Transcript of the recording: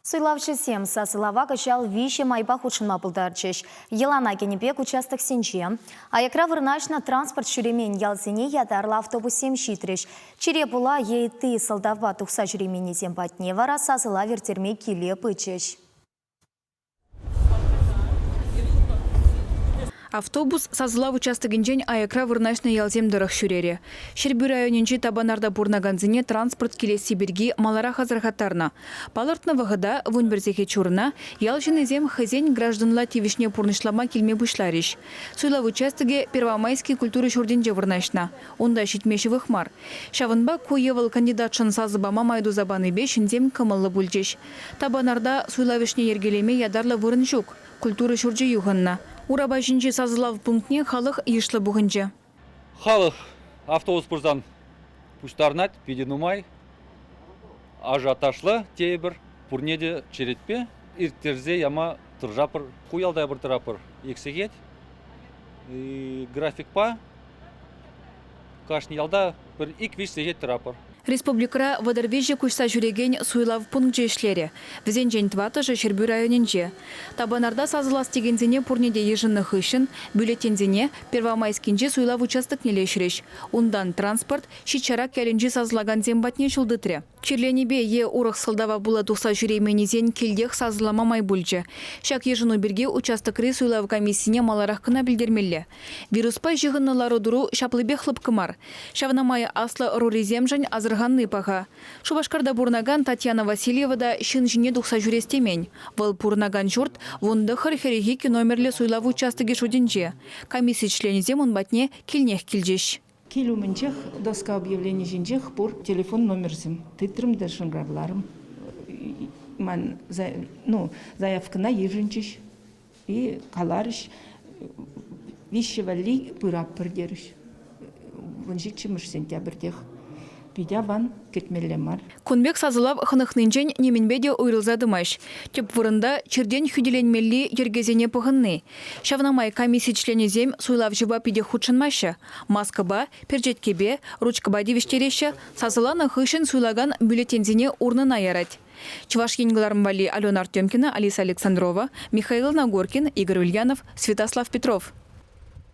Суйлавчы сем сасылава качал вище майба худшынма пылдарчыш. Елана кенепек участок сенче. А якра вырнашна транспорт шүремен ялсене ятарла автобус сем шитреш. Чире була ейты салдава тухса шүремени сем патне вара сасыла вертерме киле пычыш. Автобус сазыла участогінжен аякра вырнашны ялзем дырық шүрере. Шербі районенче табанарда бурнаганзыне транспорт келес Сибирги малара хазырхаттарна. Палыртны вғыда вунберзеке чурына ялжын зем хызен гражданла тивишне пурнышлама келме бұшлариш. Суйла участоге Первомайский культуры шурденже вырнашна. Онда шитмеші вықмар. Шавынба куевал кандидатшын сазыбама майду забаны бешін зем кымылы бүлчеш. Табанарда суйлавишне ергелеме ядарлы вырын жүк. Культуры шурджи юғынна. Ураба жинжи сазылав пунктне халық ешлі бұғынжы. Халық автобус бұрзан пұштарнат, педенумай, ажаташлы тейбір, пұрнеде черетпе, иртерзе яма тұржапыр, куялдай бір тұрапыр, ексегет, график па, кашни ялда бір ик-виш сегет тұрапыр. Республикара вадарвежі күшса жүреген суйлав пункт жешлері. Візен жен тватыжы Шербі районенже. Табанарда сазылас дегензене пурнеде ежіннық үшін, бюллетензене Первомайскинже суйлав участок нелешіреш. Ундан транспорт шичара кәлінже сазылаган зембатне шылдытыры. Черленебе е урық сылдава була тұқса жүременезен келдех сазыламамай бүлжі. Шак ежіну бірге участокры суйлав комиссине маларақ кына білдермелі. Вируспа жығыннылары дұру шаплыбе хлыпкымар. Шавнамай аслы руризем жан азырғанны паға. Шубашкарда бурнаган Татьяна Васильева да шын жіне тұқса жүрестемен. Вал бурнаган жұрт вонды хыр-херегі номерлі суйлав участоге шуденже. Комиссия членезем он батне келнех келжеш. Келуменчех доска объявлений жинчех пур телефон номерсим. Титрым дешин грабларым. Ман заявкына ежинчиш и каларыш вишевали пырап пырдерыш. Вынжик чимыш сентябрьдех. Видя ван кетмелемар. Конбек сазылав хынықнынчен неменбеде уйрылзадымаш. Теп вырында черден хүделенмелли ергезене пығынны. Шавнамай комиссия членезем суйлав жыба пиде худшынмашы. Маскаба, перджеткебе, ручкаба девиштереші сазыланы хышын суйлаган бюллетензене урнына ярать. Чуваш Алена Артемкина, Алиса Александрова, Михаил Нагоркин, Игорь Ульянов, Святослав Петров.